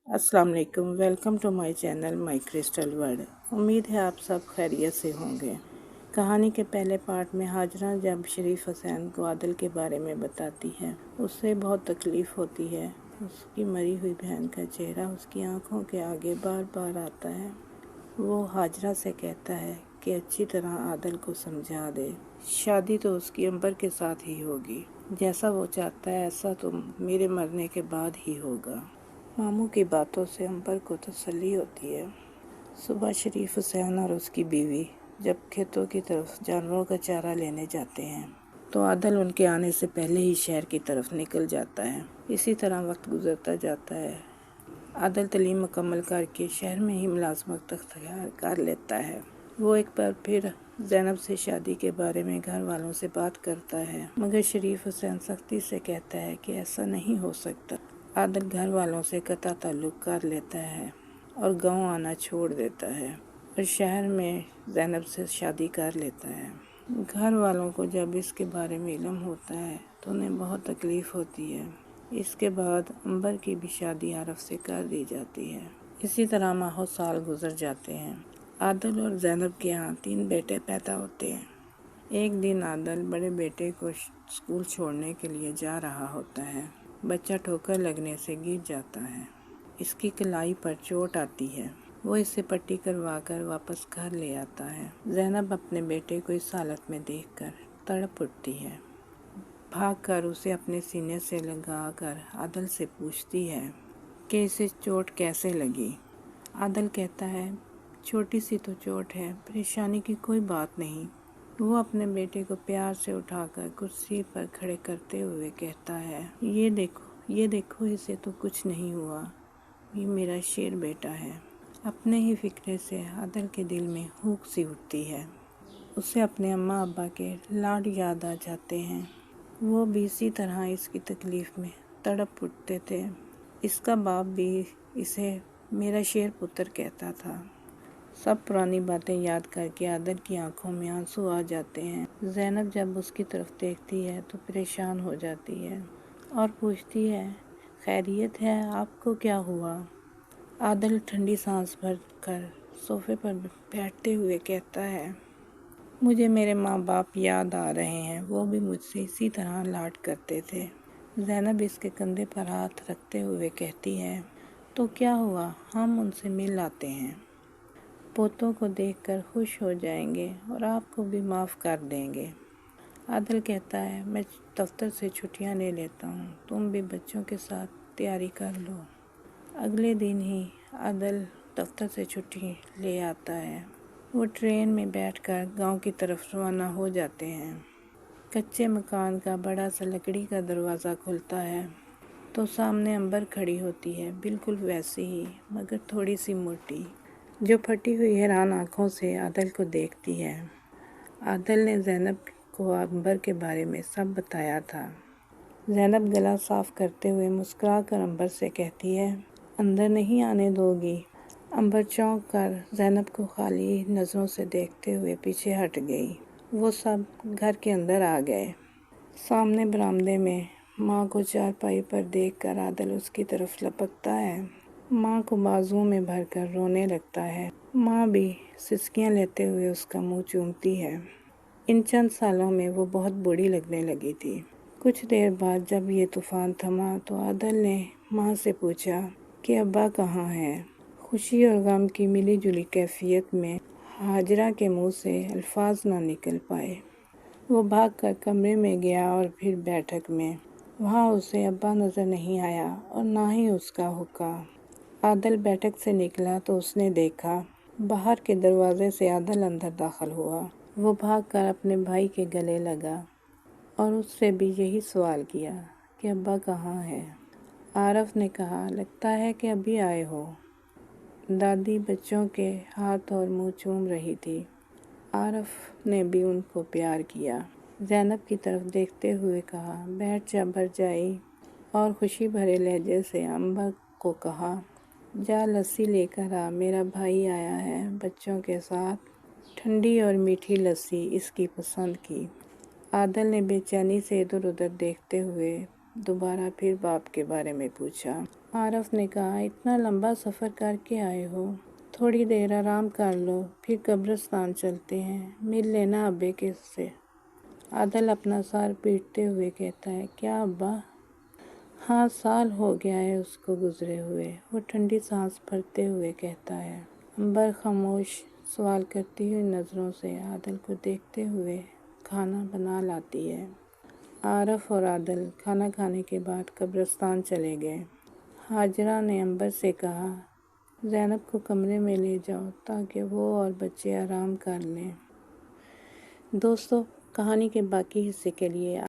अस्सलाम वालेकुम। Welcome to my channel my crystal world. उम्मीद है आप सब खैरियत से होंगे। कहानी के पहले पार्ट में हाजरा जब शरीफ हुसैन को आदिल के बारे में बताती है, उससे बहुत तकलीफ़ होती है। उसकी मरी हुई बहन का चेहरा उसकी आंखों के आगे बार बार आता है। वो हाजरा से कहता है कि अच्छी तरह आदिल को समझा दे, शादी तो उसकी अंबर के साथ ही होगी। जैसा वो चाहता है ऐसा तो मेरे मरने के बाद ही होगा। मामू की बातों से अंबर को तसल्ली होती है। सुबह शरीफ हुसैन और उसकी बीवी जब खेतों की तरफ जानवरों का चारा लेने जाते हैं तो आदिल उनके आने से पहले ही शहर की तरफ निकल जाता है। इसी तरह वक्त गुजरता जाता है। आदिल तालीम मुकम्मल करके शहर में ही मुलाजमत अख्तियार कर लेता है। वो एक बार फिर ज़ैनब से शादी के बारे में घर वालों से बात करता है, मगर शरीफ हुसैन सख्ती से कहता है कि ऐसा नहीं हो सकता। आदिल घर वालों से कता ताल्लुक़ कर लेता है और गांव आना छोड़ देता है और शहर में ज़ैनब से शादी कर लेता है। घर वालों को जब इसके बारे में इल्म होता है तो उन्हें बहुत तकलीफ़ होती है। इसके बाद अंबर की भी शादी आरफ से कर दी जाती है। इसी तरह माहो साल गुजर जाते हैं। आदिल और ज़ैनब के यहाँ 3 बेटे पैदा होते हैं। एक दिन आदिल बड़े बेटे को स्कूल छोड़ने के लिए जा रहा होता है। बच्चा ठोकर लगने से गिर जाता है। इसकी कलाई पर चोट आती है। वो इसे पट्टी करवा कर वापस घर ले आता है। ज़ैनब अपने बेटे को इस हालत में देखकर तड़प उठती है। भागकर उसे अपने सीने से लगाकर आदिल से पूछती है कि इसे चोट कैसे लगी। आदिल कहता है, छोटी सी तो चोट है, परेशानी की कोई बात नहीं। वो अपने बेटे को प्यार से उठाकर कुर्सी पर खड़े करते हुए कहता है, ये देखो इसे तो कुछ नहीं हुआ, ये मेरा शेर बेटा है। अपने ही फिक्रे से आदिल के दिल में हुक सी उठती है। उसे अपने अम्मा अब्बा के लाड याद आ जाते हैं। वो भी इसी तरह इसकी तकलीफ़ में तड़प उठते थे। इसका बाप भी इसे मेरा शेर पुत्र कहता था। सब पुरानी बातें याद करके आदिल की आंखों में आंसू आ जाते हैं। ज़ैनब जब उसकी तरफ देखती है तो परेशान हो जाती है और पूछती है, खैरियत है, आपको क्या हुआ? आदिल ठंडी सांस भर कर सोफे पर बैठते हुए कहता है, मुझे मेरे माँ बाप याद आ रहे हैं, वो भी मुझसे इसी तरह लाड करते थे। ज़ैनब इसके कंधे पर हाथ रखते हुए कहती है, तो क्या हुआ, हम उनसे मिल आते हैं, पोतों को देखकर खुश हो जाएंगे और आपको भी माफ़ कर देंगे। आदिल कहता है, मैं दफ्तर से छुट्टियां ले लेता हूँ, तुम भी बच्चों के साथ तैयारी कर लो। अगले दिन ही आदिल दफ्तर से छुट्टी ले आता है। वो ट्रेन में बैठकर गांव की तरफ रवाना हो जाते हैं। कच्चे मकान का बड़ा सा लकड़ी का दरवाज़ा खुलता है तो सामने अंबर खड़ी होती है, बिल्कुल वैसी ही मगर थोड़ी सी मोटी, जो फटी हुई हैरान आँखों से आदिल को देखती है। आदिल ने ज़ैनब को अंबर के बारे में सब बताया था। ज़ैनब गला साफ करते हुए मुस्कुरा कर अंबर से कहती है, अंदर नहीं आने दोगी? अंबर चौंक कर ज़ैनब को खाली नज़रों से देखते हुए पीछे हट गई। वो सब घर के अंदर आ गए। सामने बरामदे में माँ को चारपाई पर देखकर आदिल उसकी तरफ लपकता है। माँ को बाजुओं में भरकर रोने लगता है। माँ भी सिसकियाँ लेते हुए उसका मुंह चूमती है। इन चंद सालों में वो बहुत बूढ़ी लगने लगी थी। कुछ देर बाद जब ये तूफ़ान थमा तो आदिल ने माँ से पूछा कि अब्बा कहाँ हैं। खुशी और गम की मिली जुली कैफियत में हाजरा के मुंह से अल्फाज ना निकल पाए। वो भागकर कमरे में गया और फिर बैठक में। वहाँ उसे अब्बा नज़र नहीं आया और ना ही उसका हुक्का। आदिल बैठक से निकला तो उसने देखा बाहर के दरवाजे से आदिल अंदर दाखिल हुआ। वो भागकर अपने भाई के गले लगा और उससे भी यही सवाल किया कि अब्बा कहाँ है। आरफ ने कहा, लगता है कि अभी आए हो। दादी बच्चों के हाथ और मुंह चूम रही थी। आरफ ने भी उनको प्यार किया। ज़ैनब की तरफ देखते हुए कहा, बैठ जा भरजाई, और खुशी भरे लहजे से अंबर को कहा, जा लस्सी लेकर आ, मेरा भाई आया है बच्चों के साथ। ठंडी और मीठी लस्सी इसकी पसंद की। आदिल ने बेचैनी से इधर उधर देखते हुए दोबारा फिर बाप के बारे में पूछा। आरफ ने कहा, इतना लंबा सफ़र करके आए हो, थोड़ी देर आराम कर लो, फिर कब्रिस्तान चलते हैं, मिल लेना अब्बे के से। आदल अपना सर पीटते हुए कहता है, क्या अब्बा? हाँ, साल हो गया है उसको गुजरे हुए, वो ठंडी सांस भरते हुए कहता है। अंबर खामोश सवाल करती हुई नज़रों से आदल को देखते हुए खाना बना लाती है। आरफ और आदल खाना खाने के बाद कब्रिस्तान चले गए। हाजरा ने अंबर से कहा, ज़ैनब को कमरे में ले जाओ ताकि वो और बच्चे आराम कर लें। दोस्तों, कहानी के बाकी हिस्से के लिए